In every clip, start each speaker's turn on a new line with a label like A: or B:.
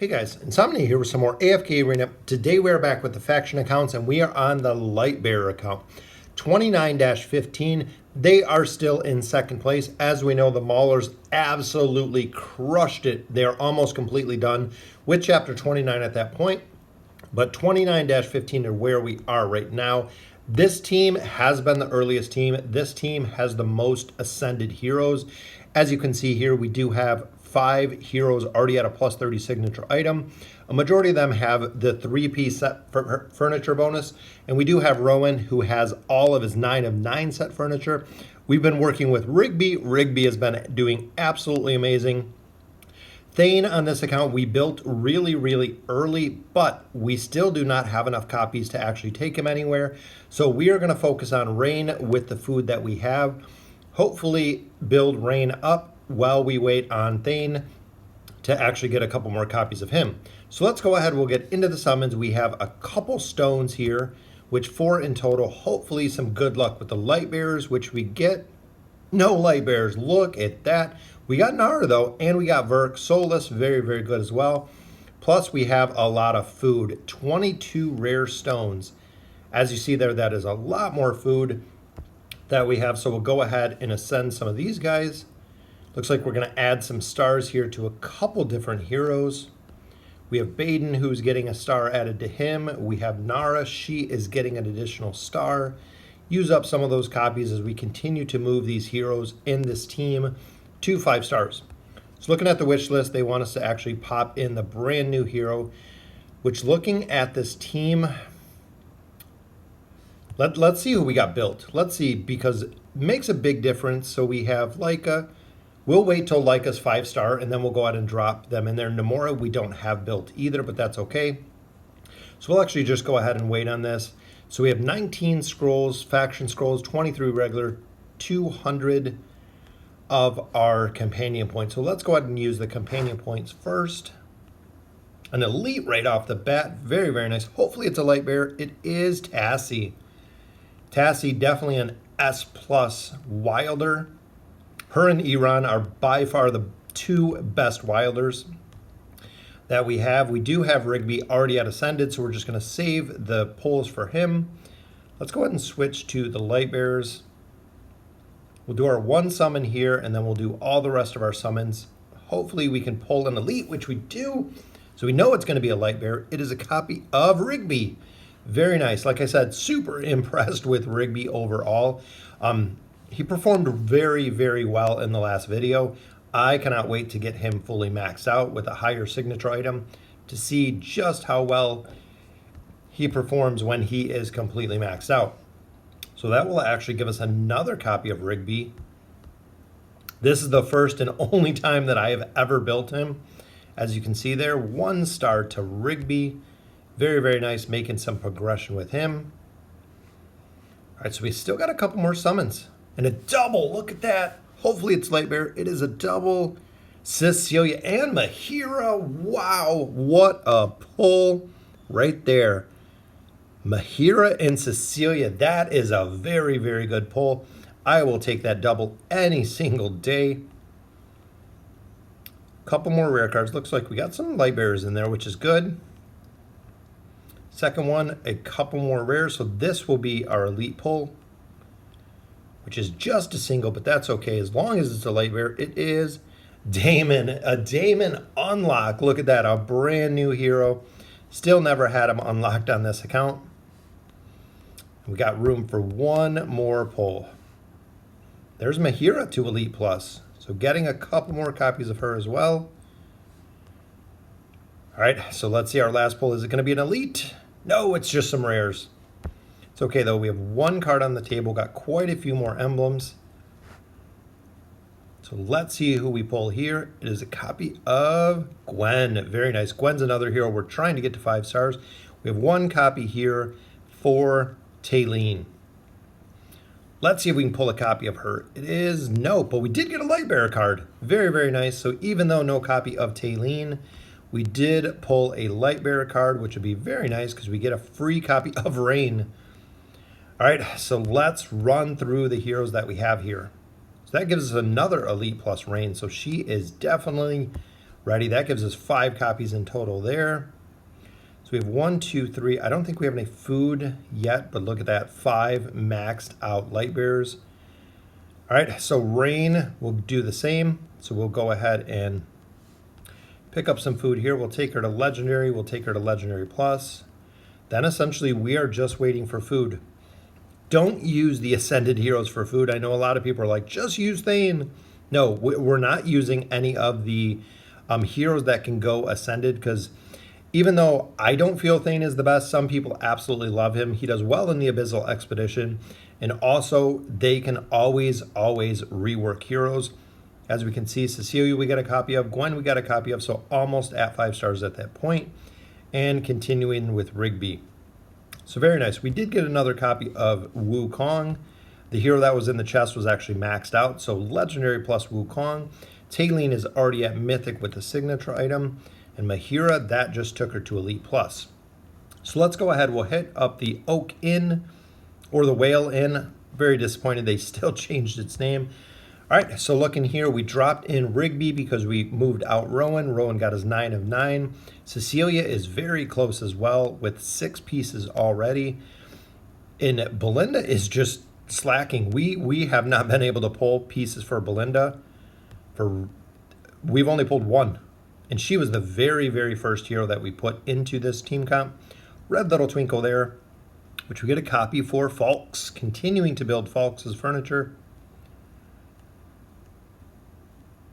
A: Hey guys, Insomnia here with some more AFK Arena. Today we are back with the faction accounts and we are on the Lightbearer account. 29-15, they are still in second place. As we know, the Maulers absolutely crushed it. They are almost completely done with chapter 29 at that point. But 29-15 are where we are right now. This team has been the earliest team. This team has the most ascended heroes. As you can see here, we do have 5 heroes already at a plus 30 signature item. A majority of them have the 3-piece set furniture bonus. And we do have Rowan, who has all of his 9 of 9 set furniture. We've been working with Rigby. Rigby has been doing absolutely amazing. Thane on this account we built really early, but we still do not have enough copies to actually take him anywhere. So we are going to focus on Rain with the food that we have. Hopefully build Rain up while we wait on Thane to actually get a couple more copies of him. So let's go ahead, we'll get into the summons. We have a couple stones here, which 4 in total. Hopefully some good luck with the Lightbearers, which we get no Lightbearers. Look at that. We got Nara though, and we got Verk. Soulless, very good as well. Plus we have a lot of food, 22 rare stones. As you see there, that is a lot more food that we have. So we'll go ahead and ascend some of these guys. Looks like we're going to add some stars here to a couple different heroes. We have Baden, who's getting a star added to him. We have Nara. She is getting an additional star. Use up some of those copies as we continue to move these heroes in this team to 5 stars. So looking at the wish list, they want us to actually pop in the brand new hero, which looking at this team, let's see who we got built. Let's see, because it makes a big difference. So we have Leica. We'll wait till Leica's 5-star, and then we'll go ahead and drop them in there. Nomura, we don't have built either, but that's okay. So we'll actually just go ahead and wait on this. So we have 19 scrolls, faction scrolls, 23 regular, 200 of our companion points. So let's go ahead and use the companion points first. An elite right off the bat. Very nice. Hopefully it's a Lightbearer. It is Tassie. Tassie, definitely an S+ wilder. Her and Iran are by far the 2 best wilders that we have. We do have Rigby already at Ascended, so we're just going to save the pulls for him. Let's go ahead and switch to the Lightbearers. We'll do our 1 summon here, and then we'll do all the rest of our summons. Hopefully we can pull an elite, which we do. So we know it's going to be a Lightbearer. It is a copy of Rigby. Very nice. Like I said, super impressed with Rigby overall. He performed very well in the last video. I cannot wait to get him fully maxed out with a higher signature item to see just how well he performs when he is completely maxed out. So that will actually give us another copy of Rigby. This is the first and only time that I have ever built him. As you can see there, 1 star to Rigby. Very nice, making some progression with him. All right, so we still got a couple more summons. And a double, look at that. Hopefully it's Lightbearer. It is a double. Cecilia and Mahira. Wow, what a pull right there. Mahira and Cecilia, that is a very good pull. I will take that double any single day. Couple more rare cards. Looks like we got some Lightbearers in there, which is good. Second one, a couple more rares. So this will be our elite pull, which is just a single, but that's okay. As long as it's a Lightbearer, it is Damon. A Damon unlock. Look at that, a brand new hero. Still never had him unlocked on this account. We got room for 1 more pull. There's Mahira to Elite Plus. So getting a couple more copies of her as well. All right, so let's see our last pull. Is it going to be an Elite? No, it's just some rares. It's okay though, we have 1 card on the table, got quite a few more emblems. So let's see who we pull here. It is a copy of Gwen. Very nice. Gwen's another hero we're trying to get to 5 stars. We have 1 copy here for Taylene. Let's see if we can pull a copy of her. It is no, but we did get a Lightbearer card. Very nice. So even though no copy of Taylene, we did pull a Lightbearer card, which would be very nice because we get a free copy of Rain. All right, so let's run through the heroes that we have here. So that gives us another Elite Plus Rain. So she is definitely Ready, that gives us 5 copies in total there. So we have 1, 2, 3. I don't think we have any food yet, but look at that, 5 maxed out Lightbearers. All right, so Rain will do the same. So we'll go ahead and pick up some food here. We'll take her to Legendary. We'll take her to Legendary Plus. Then essentially we are just waiting for food. Don't use the Ascended Heroes for food. I know a lot of people are like, just use Thane. No, we're not using any of the heroes that can go Ascended, because even though I don't feel Thane is the best, some people absolutely love him. He does well in the Abyssal Expedition. And also, they can always rework heroes. As we can see, Cecilia we got a copy of, Gwen we got a copy of, so almost at 5 stars at that point. And continuing with Rigby. So very nice. We did get another copy of Wukong. The hero that was in the chest was actually maxed out, so Legendary plus Wukong. Tailene is already at Mythic with the signature item. And Mahira, that just took her to Elite Plus. So let's go ahead. We'll hit up the Oak Inn, or the Whale Inn. Very disappointed they still changed its name. All right, so looking here, we dropped in Rigby because we moved out Rowan. Rowan got his 9 of 9. Cecilia is very close as well with 6 pieces already. And Belinda is just slacking. We have not been able to pull pieces for Belinda. We've only pulled 1. And she was the very first hero that we put into this team comp. Red Little Twinkle there, which we get a copy for Fawkes, continuing to build Fawkes' furniture.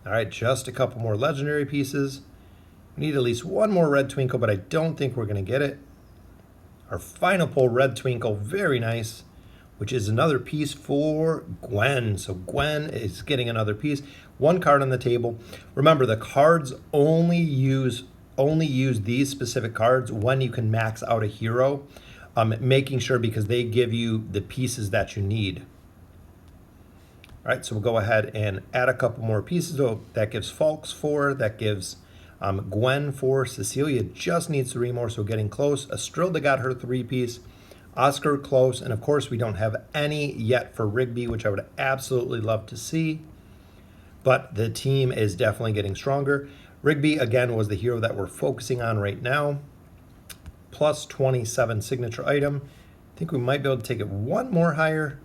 A: All right, just a couple more legendary pieces. We need at least 1 more Red Twinkle, but I don't think we're going to get it. Our final pull, Red Twinkle, very nice, which is another piece for Gwen. So Gwen is getting another piece. 1 card on the table. Remember, the cards only use these specific cards when you can max out a hero, making sure, because they give you the pieces that you need. All right, so we'll go ahead and add a couple more pieces. So that gives Fawkes 4, that gives Gwen 4. Cecilia just needs 3 more, so getting close. Estrilda got her 3-piece. Oscar close, and of course we don't have any yet for Rigby, which I would absolutely love to see. But the team is definitely getting stronger. Rigby, again, was the hero that we're focusing on right now. Plus 27 signature item. I think we might be able to take it 1 more higher.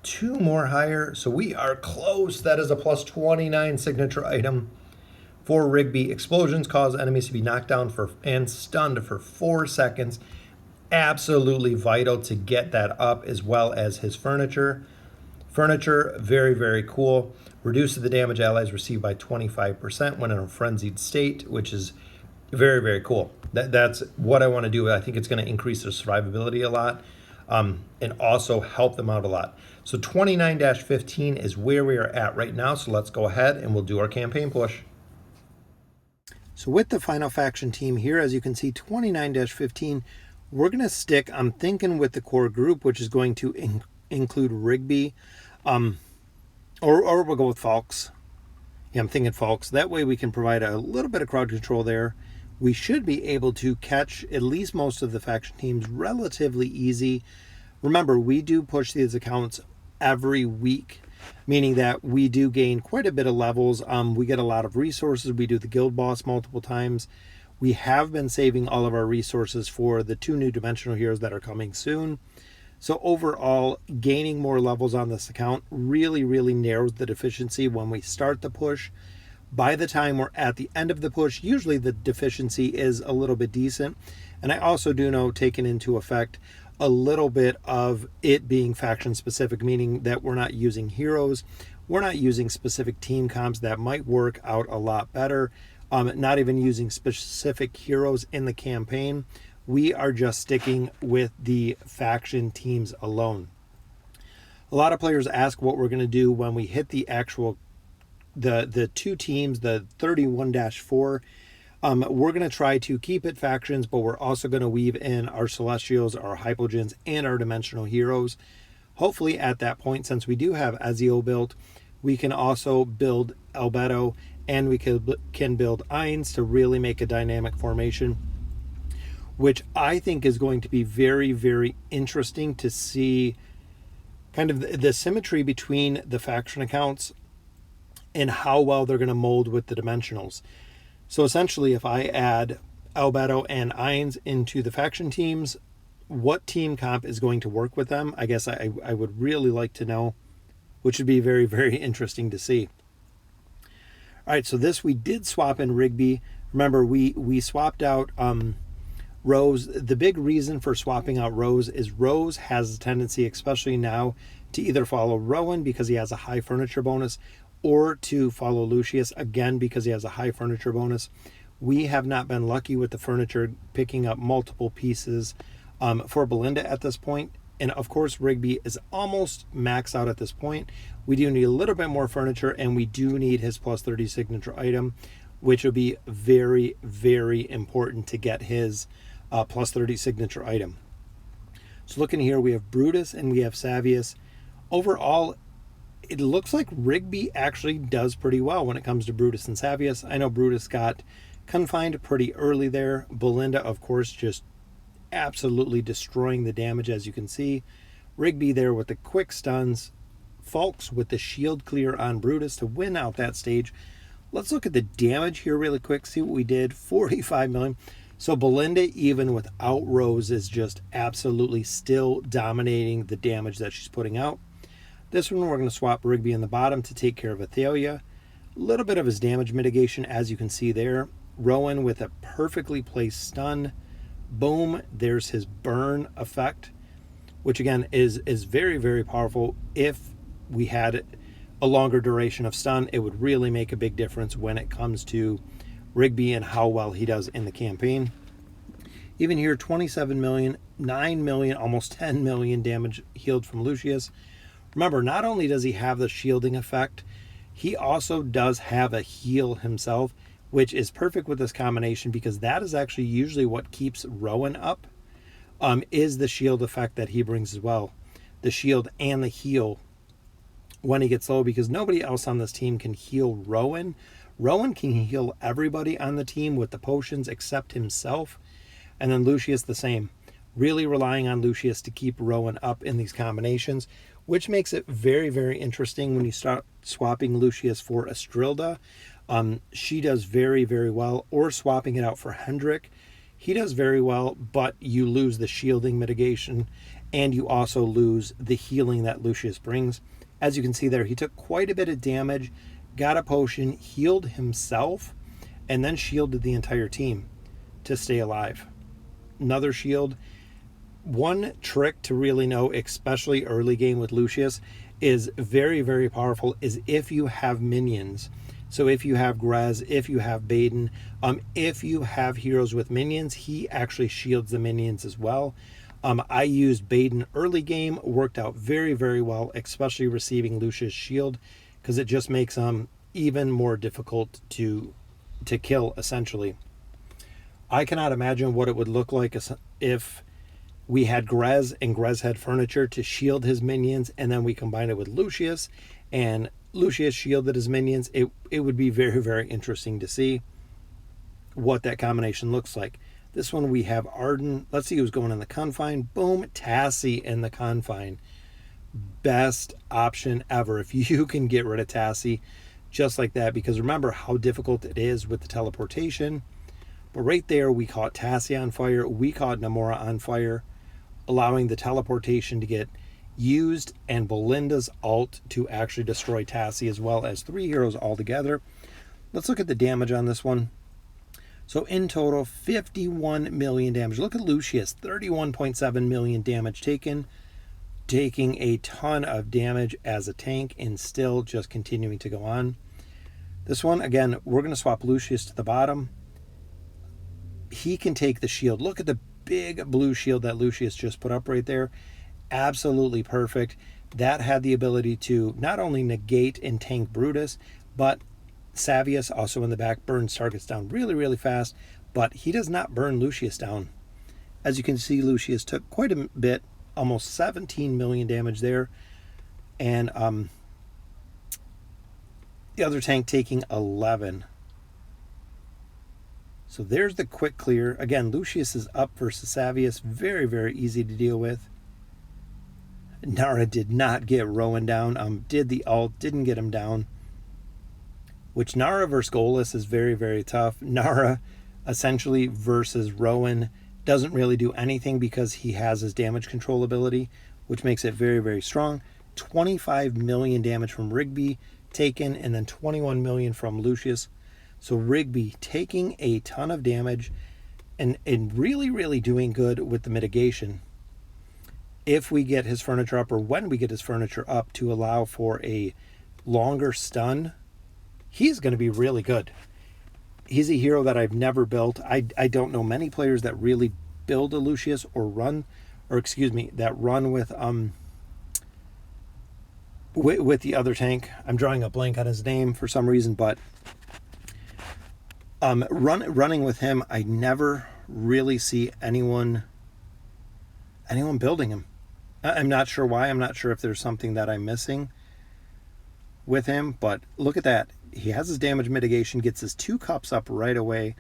A: 2 more higher, so we are close. That is a plus 29 signature item for Rigby. Explosions cause enemies to be knocked down and stunned for 4 seconds. Absolutely vital to get that up, as well as his furniture. Furniture, very cool. Reduces the damage allies receive by 25% when in a frenzied state, which is very cool. That's what I want to do. I think it's going to increase their survivability a lot, and also help them out a lot. So 29-15 is where we are at right now. So let's go ahead and we'll do our campaign push. So with the final faction team here, as you can see, 29-15, we're going to stick, I'm thinking, with the core group, which is going to include Rigby, or we'll go with Fawkes. Yeah, I'm thinking Fawkes. That way we can provide a little bit of crowd control there. We should be able to catch at least most of the faction teams relatively easy. Remember, we do push these accounts every week, meaning that we do gain quite a bit of levels. We get a lot of resources. We do the guild boss multiple times. We have been saving all of our resources for the 2 new dimensional heroes that are coming soon. So overall, gaining more levels on this account really narrows the deficiency when we start the push. By the time we're at the end of the push, usually the deficiency is a little bit decent. And I also do know, taking into effect a little bit of it being faction specific, meaning that we're not using heroes, we're not using specific team comps that might work out a lot better, not even using specific heroes in the campaign. We are just sticking with the faction teams alone. A lot of players ask what we're going to do when we hit the actual the 2 teams, the 31-4. We're going to try to keep it factions, but we're also going to weave in our Celestials, our Hypogeans, and our Dimensional Heroes. Hopefully at that point, since we do have Ezio built, we can also build Albedo, and we can build Ainz to really make a dynamic formation, which I think is going to be very interesting to see kind of the symmetry between the faction accounts and how well they're going to mold with the dimensionals. So essentially, if I add Albedo and Ines into the faction teams, what team comp is going to work with them? I guess I would really like to know, which would be very, very interesting to see. All right, so this we did swap in Rigby. Remember, we swapped out Rose. The big reason for swapping out Rose is Rose has a tendency, especially now, to either follow Rowan because he has a high furniture bonus, or to follow Lucius, again, because he has a high furniture bonus. We have not been lucky with the furniture picking up multiple pieces for Belinda at this point. And of course, Rigby is almost maxed out at this point. We do need a little bit more furniture, and we do need his plus 30 signature item, which would be very, very important to get his plus 30 signature item. So looking here, we have Brutus and we have Savius. Overall, it looks like Rigby actually does pretty well when it comes to Brutus and Savius. I know Brutus got confined pretty early there. Belinda, of course, just absolutely destroying the damage, as you can see. Rigby there with the quick stuns. Fawkes with the shield clear on Brutus to win out that stage. Let's look at the damage here really quick, see what we did. 45 million. So Belinda, even without Rose, is just absolutely still dominating the damage that she's putting out. This one, we're going to swap Rigby in the bottom to take care of Athalia. A little bit of his damage mitigation, as you can see there. Rowan with a perfectly placed stun. Boom, there's his burn effect, which again is very, very powerful. If we had a longer duration of stun, it would really make a big difference when it comes to Rigby and how well he does in the campaign. Even here, 27 million, 9 million, almost 10 million damage healed from Lucius. Remember, not only does he have the shielding effect, he also does have a heal himself, which is perfect with this combination because that is actually usually what keeps Rowan up, is the shield effect that he brings as well. The shield and the heal when he gets low, because nobody else on this team can heal Rowan. Rowan can heal everybody on the team with the potions except himself. And then Lucius the same. Really relying on Lucius to keep Rowan up in these combinations, which makes it very, very interesting when you start swapping Lucius for Estrilda. She does very, very well. Or swapping it out for Hendrik. He does very well, but you lose the shielding mitigation, and you also lose the healing that Lucius brings. As you can see there, he took quite a bit of damage, got a potion, healed himself, and then shielded the entire team to stay alive. Another shield. One trick to really know, especially early game with Lucius, is very, very powerful, is if you have minions. So if you have Grez, if you have Baden, if you have heroes with minions, he actually shields the minions as well. I used Baden early game, worked out very, very well, especially receiving Lucius' shield, because it just makes even more difficult to kill, essentially. I cannot imagine what it would look like if we had Grez and Grez had furniture to shield his minions, and then we combined it with Lucius, and Lucius shielded his minions. It would be very, very interesting to see what that combination looks like. This one we have Arden. Let's see who's going in the Confine. Boom, Tassie in the Confine. Best option ever. If you can get rid of Tassie just like that, because remember how difficult it is with the teleportation. But right there, we caught Tassie on fire. We caught Namora on fire, allowing the teleportation to get used and Belinda's ult to actually destroy Tassie, as well as 3 heroes altogether. Let's look at the damage on this one. So in total, 51 million damage. Look at Lucius, 31.7 million damage taken, taking a ton of damage as a tank and still just continuing to go on. This one, again, we're going to swap Lucius to the bottom. He can take the shield. Look at the big blue shield that Lucius just put up right there. Absolutely perfect. That had the ability to not only negate and tank Brutus, but Savius also in the back burns targets down really, really fast, but he does not burn Lucius down. As you can see, Lucius took quite a bit, almost 17 million damage there, and the other tank taking 11. So there's the quick clear. Again, Lucius is up versus Savius. Very, very easy to deal with. Nara did not get Rowan down. Did the ult, didn't get him down. which Nara versus Golas is very, very tough. Nara, essentially, versus Rowan doesn't really do anything because he has his damage control ability, which makes it very, very strong. 25 million damage from Rigby taken, and then 21 million from Lucius. So Rigby taking a ton of damage and really, really doing good with the mitigation. If we get his furniture up, or when we get his furniture up to allow for a longer stun, he's going to be really good. He's a hero that I've never built. I don't know many players that really build a Lucius or run, or excuse me, that run with the other tank. I'm drawing a blank on his name for some reason, but running with him, I never really see anyone building him. I'm not sure why. I'm not sure if there's something that I'm missing with him, but look at that. He has his damage mitigation, gets his 2 cups up right away.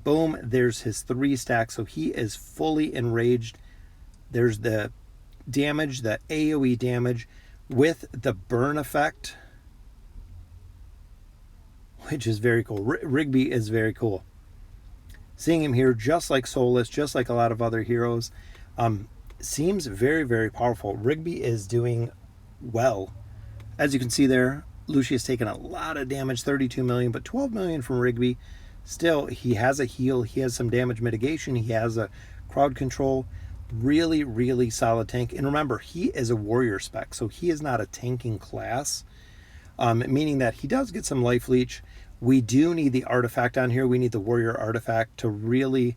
A: Boom, there's his 3 stack, so he is fully enraged. There's the damage, the AoE damage with the burn effect, which is very cool. Rigby is very cool. Seeing him here, just like Solus, just like a lot of other heroes, seems very, very powerful. Rigby is doing well. As you can see there, Lucius taking a lot of damage, 32 million, but 12 million from Rigby. Still, he has a heal, he has some damage mitigation, he has a crowd control. Really, really solid tank. And remember, he is a warrior spec, so he is not a tanking class, meaning that he does get some life leech. We do need the artifact on here. We need the warrior artifact to really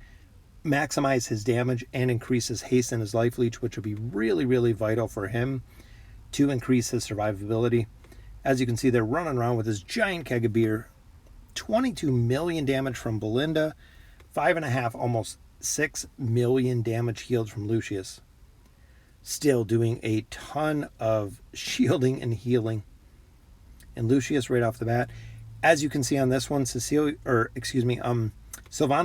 A: maximize his damage and increase his haste and his life leech, which would be really, really vital for him to increase his survivability. As you can see, they're running around with this giant keg of beer. 22 million damage from Belinda, 5.5, almost 6 million damage healed from Lucius. Still doing a ton of shielding and healing. And Lucius right off the bat, as you can see on this one, Sylvana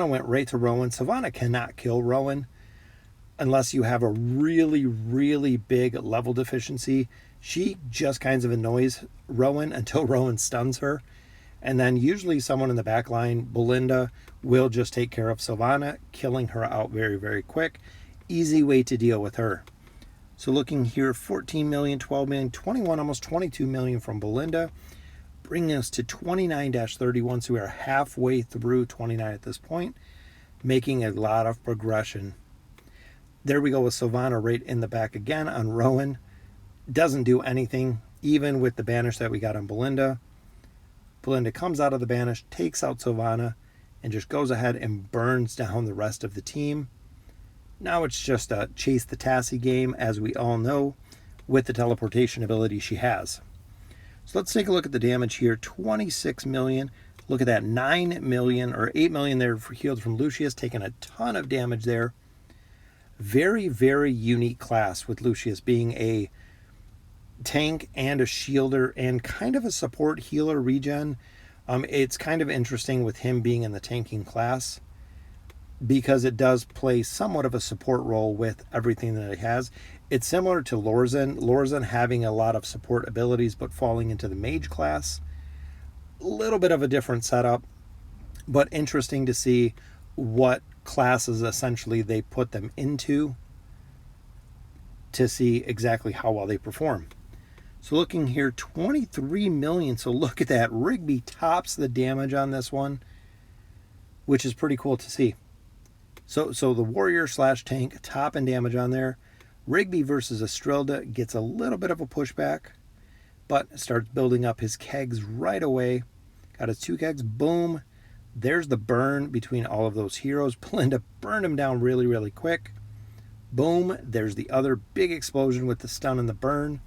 A: went right to Rowan. Sylvana cannot kill Rowan unless you have a really, really big level deficiency. She just kind of annoys Rowan until Rowan stuns her. And then usually someone in the back line, Belinda, will just take care of Sylvana, killing her out very, very quick. Easy way to deal with her. So looking here, 14 million, 12 million, 21, almost 22 million from Belinda, bringing us to 29-31. So we are halfway through 29 at this point, making a lot of progression. There we go with Sylvana right in the back again on Rowan. Doesn't do anything, even with the banish that we got on Belinda. Belinda comes out of the banish, takes out Sylvana, and just goes ahead and burns down the rest of the team. Now it's just a chase the Tassie game, as we all know, with the teleportation ability she has. So let's take a look at the damage here. 26 million. Look at that, 9 million or 8 million there for healed from Lucius, taking a ton of damage there. Very, very unique class, with Lucius being a tank and a shielder and kind of a support healer regen. It's kind of interesting with him being in the tanking class because it does play somewhat of a support role with everything that he has. It's similar to Lorzen having a lot of support abilities but falling into the mage class. A little bit of a different setup, but interesting to see what classes essentially they put them into to see exactly how well they perform. So looking here, 23 million. So look at that. Rigby tops the damage on this one, which is pretty cool to see. So the warrior / tank top in damage on there. Rigby versus Estrilda gets a little bit of a pushback, but starts building up his kegs right away. Got his 2 kegs. Boom. There's the burn between all of those heroes. Belinda burned him down really, really quick. Boom. There's the other big explosion with the stun and the burn.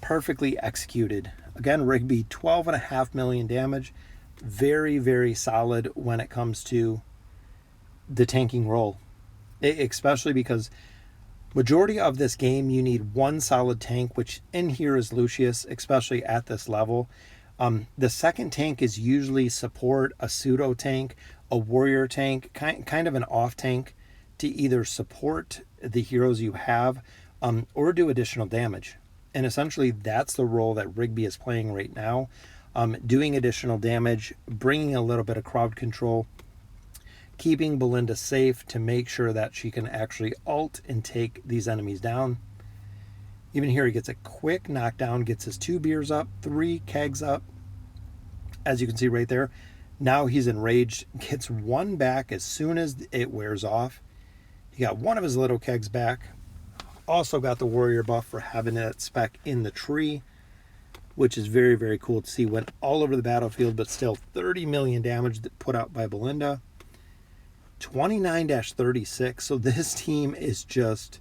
A: Perfectly executed. Again, Rigby, 12.5 million damage. Very, very solid when it comes to the tanking role. Especially because majority of this game, you need one solid tank, which in here is Lucius, especially at this level. The second tank is usually support, a pseudo tank, a warrior tank, kind of an off tank to either support the heroes you have or do additional damage. And essentially, that's the role that Rigby is playing right now. doing additional damage, bringing a little bit of crowd control, keeping Belinda safe to make sure that she can actually ult and take these enemies down. Even here, he gets a quick knockdown, gets his 2 beers up, 3 kegs up, as you can see right there. Now he's enraged, gets 1 back as soon as it wears off. He got 1 of his little kegs back. Also got the warrior buff for having that spec in the tree, which is very, very cool to see. Went all over the battlefield, but still 30 million damage put out by Belinda. 29-36. So this team is just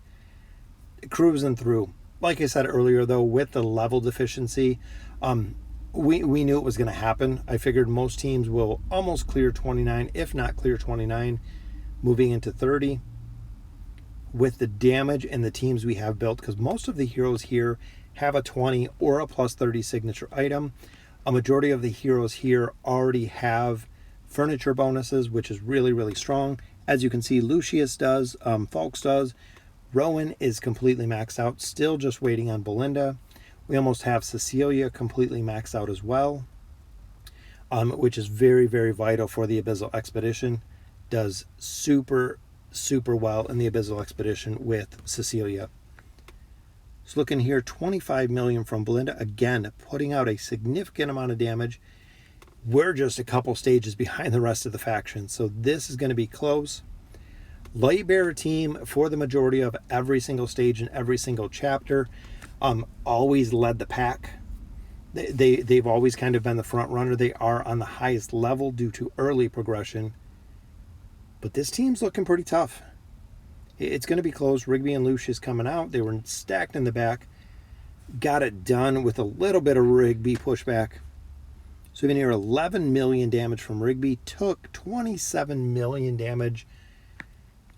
A: cruising through. Like I said earlier, though, with the level deficiency, we knew it was going to happen. I figured most teams will almost clear 29, if not clear 29, moving into 30. With the damage and the teams we have built, because most of the heroes here have a 20 or a plus 30 signature item. A majority of the heroes here already have furniture bonuses, which is really, really strong. As you can see, Lucius does, Fawkes does. Rowan is completely maxed out, still just waiting on Belinda. We almost have Cecilia completely maxed out as well, which is very, very vital for the Abyssal Expedition. Does super, super well in the Abyssal Expedition with Cecilia. So looking here, 25 million from Belinda, again, putting out a significant amount of damage. We're just a couple stages behind the rest of the faction, so this is going to be close. Lightbearer team, for the majority of every single stage and every single chapter, always led the pack. They've always kind of been the front runner. They are on the highest level due to early progression. But this team's looking pretty tough. It's going to be close. Rigby and Lucius coming out. They were stacked in the back. Got it done with a little bit of Rigby pushback. So even here, 11 million damage from Rigby. Took 27 million damage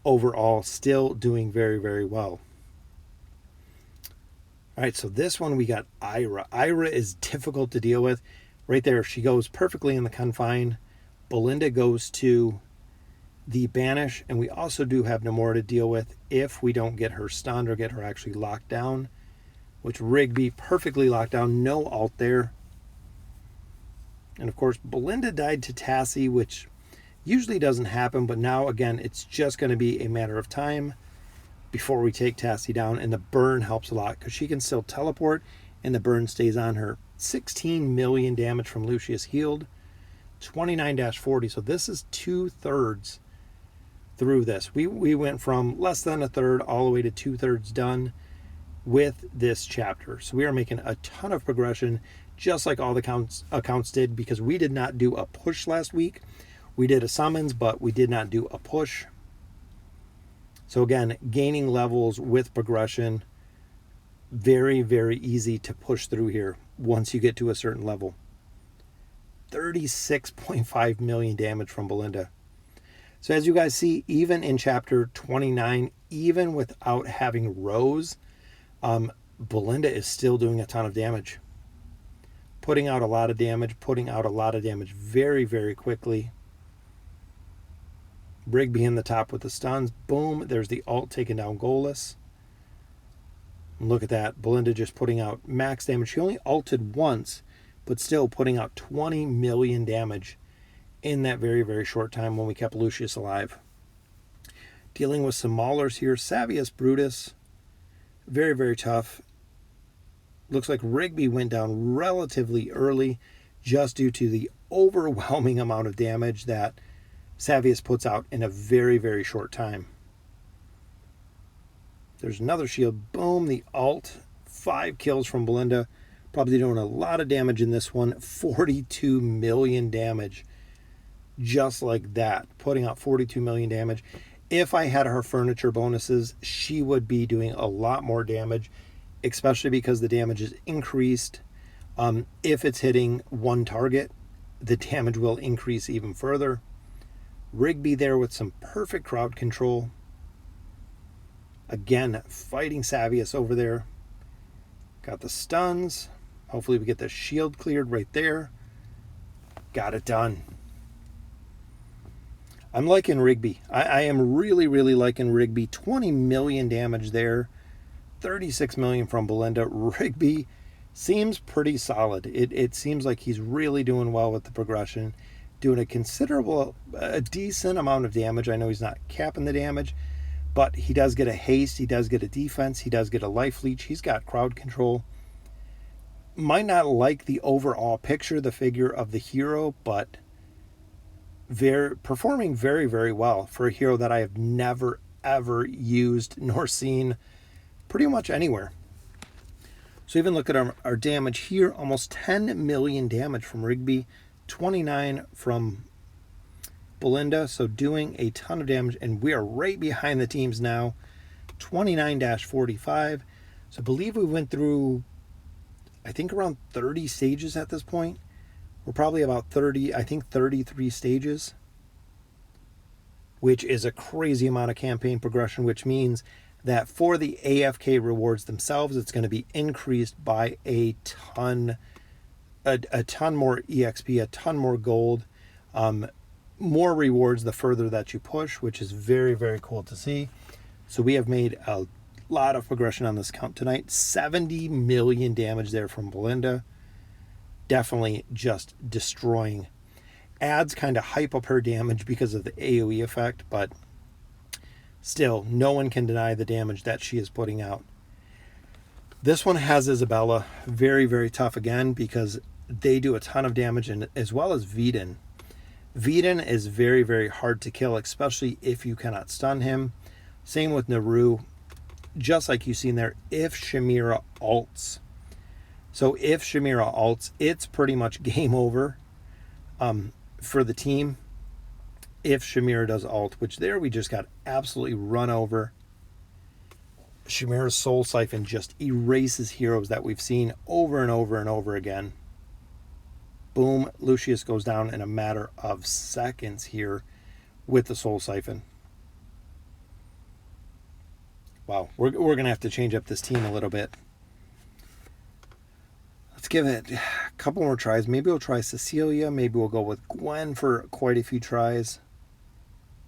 A: overall. Still doing very, very well. All right, so this one we got Ira. Ira is difficult to deal with. Right there, she goes perfectly in the Confine. Belinda goes to the Banish, and we also do have Namora to deal with if we don't get her stunned or get her actually locked down, which Rigby perfectly locked down, no ult there. And of course, Belinda died to Tassie, which usually doesn't happen, but now again, it's just going to be a matter of time before we take Tassie down, and the burn helps a lot because she can still teleport and the burn stays on her. 16 million damage from Lucius healed, 29-40, so this is 2/3 through this. We went from less than a third all the way to 2/3 done with this chapter. So we are making a ton of progression, just like all the accounts did, because we did not do a push last week. We did a summons, but we did not do a push. So again, gaining levels with progression, very, very easy to push through here once you get to a certain level. 36.5 million damage from Belinda. So as you guys see, even in chapter 29, even without having Rose, Belinda is still doing a ton of damage. Putting out a lot of damage, very, very quickly. Rigby in the top with the stuns. Boom, there's the ult taking down Goalless. Look at that, Belinda just putting out max damage. She only ulted once, but still putting out 20 million damage in that very, very short time when we kept Lucius alive. Dealing with some maulers here. Savius Brutus, very, very tough. Looks like Rigby went down relatively early just due to the overwhelming amount of damage that Savius puts out in a very, very short time. There's another shield. Boom, the ult. 5 kills from Belinda. Probably doing a lot of damage in this one. 42 million damage. Just like that. Putting out 42 million damage. If I had her furniture bonuses, she would be doing a lot more damage, especially because the damage is increased. If it's hitting one target, the damage will increase even further. Rigby there with some perfect crowd control. Again, fighting Savius over there. Got the stuns. Hopefully we get the shield cleared right there. Got it done. I'm liking Rigby. I am really, really liking Rigby. 20 million damage there. 36 million from Belinda. Rigby seems pretty solid. It seems like he's really doing well with the progression, doing a decent amount of damage. I know he's not capping the damage, but he does get a haste, he does get a defense, he does get a life leech, he's got crowd control. Might not like the overall picture, the figure of the hero, but performing very, very well for a hero that I have never, ever used nor seen pretty much anywhere. So even look at our damage here, almost 10 million damage from Rigby, 29 from Belinda, so doing a ton of damage, and we are right behind the teams now, 29-45. So I believe we went through, I think, around 30 stages at this point. We're probably about 33 stages, which is a crazy amount of campaign progression, which means that for the AFK rewards themselves, it's going to be increased by a ton more EXP, a ton more gold, more rewards the further that you push, which is very, very cool to see. So we have made a lot of progression on this count tonight. 70 million damage there from Belinda. Definitely just destroying. Ads kind of hype up her damage because of the AoE effect, but still, no one can deny the damage that she is putting out. This one has Isabella. Very, very tough again because they do a ton of damage, and as well as Veden. Veden is very, very hard to kill, especially if you cannot stun him. Same with Naru. Just like you've seen there, if Shamira ults. So if Shamira ults, it's pretty much game over for the team. If Shamira does ult, which there we just got absolutely run over. Shamira's Soul Siphon just erases heroes that we've seen over and over and over again. Boom, Lucius goes down in a matter of seconds here with the Soul Siphon. Wow, we're going to have to change up this team a little bit. Let's give it a couple more tries. Maybe we'll try Cecilia. Maybe we'll go with Gwen for quite a few tries.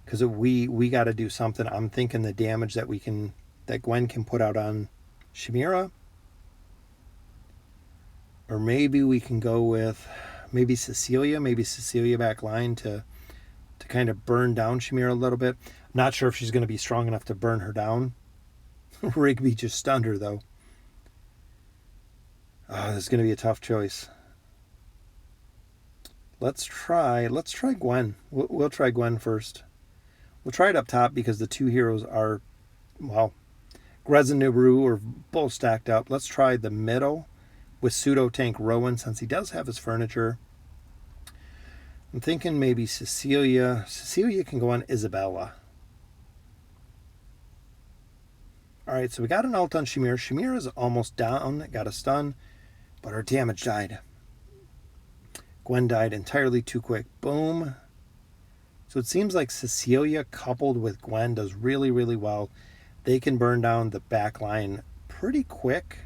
A: Because we got to do something. I'm thinking the damage that Gwen can put out on Shamira. Or maybe we can go with Cecilia back line to kind of burn down Shamira a little bit. I'm not sure if she's going to be strong enough to burn her down. Rigby just stunned her though. Oh, this is going to be a tough choice. Let's try Gwen. We'll try Gwen first. We'll try it up top because the two heroes are, well, Grez and Naru are both stacked up. Let's try the middle with pseudo tank Rowan since he does have his furniture. I'm thinking maybe Cecilia. Cecilia can go on Isabella. All right, so we got an ult on Shamira. Shamira is almost down, got a stun, but her damage died. Gwen died entirely too quick. Boom. So it seems like Cecilia coupled with Gwen does really, really well. They can burn down the back line pretty quick.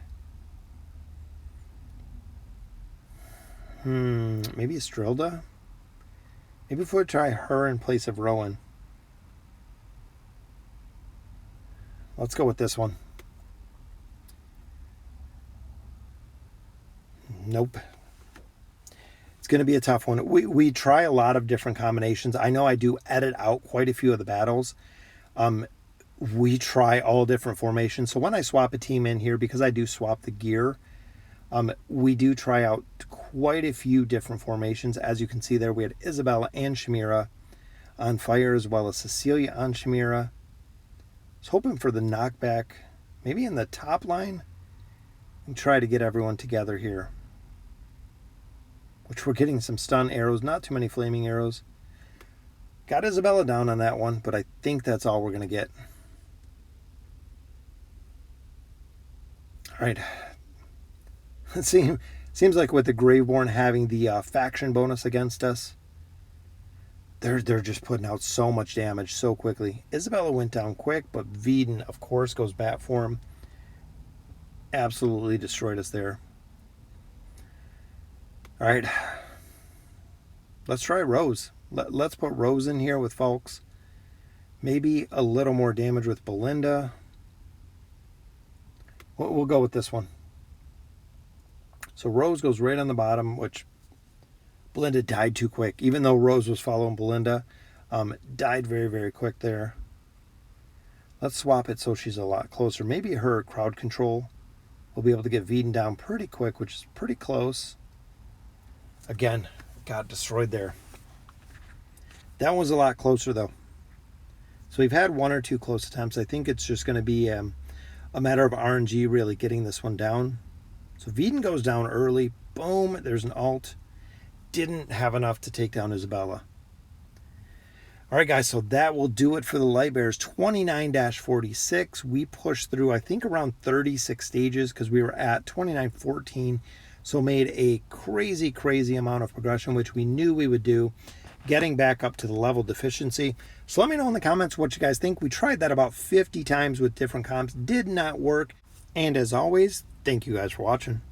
A: Maybe Estrilda? Maybe if we try her in place of Rowan. Let's go with this one. Nope. It's going to be a tough one. We try a lot of different combinations. I know I do edit out quite a few of the battles. We try all different formations. So when I swap a team in here, because I do swap the gear, we do try out quite a few different formations. As you can see there, we had Isabella and Shamira on fire, as well as Cecilia on Shamira. I was hoping for the knockback, maybe in the top line, and try to get everyone together here. Which we're getting some stun arrows, not too many flaming arrows. Got Isabella down on that one, but I think that's all we're going to get. All right. It seems like with the Graveborn having the faction bonus against us, they're just putting out so much damage so quickly. Isabella went down quick, but Veden, of course, goes back for him. Absolutely destroyed us there. All right. Let's try Rose. Let's put Rose in here with Fawkes. Maybe a little more damage with Belinda. We'll go with this one. So Rose goes right on the bottom, which Belinda died too quick. Even though Rose was following Belinda, died very, very quick there. Let's swap it so she's a lot closer. Maybe her crowd control will be able to get Veeden down pretty quick, which is pretty close. Again, got destroyed there. That was a lot closer, though. So we've had one or two close attempts. I think it's just going to be a matter of RNG really getting this one down. So Veeden goes down early. Boom, there's an alt. Didn't have enough to take down Isabella. All right, guys, so that will do it for the Lightbearers. 29-46. We pushed through, I think, around 36 stages because we were at 29-14. So made a crazy, crazy amount of progression, which we knew we would do, getting back up to the level deficiency. So let me know in the comments what you guys think. We tried that about 50 times with different comps. Did not work. And as always, thank you guys for watching.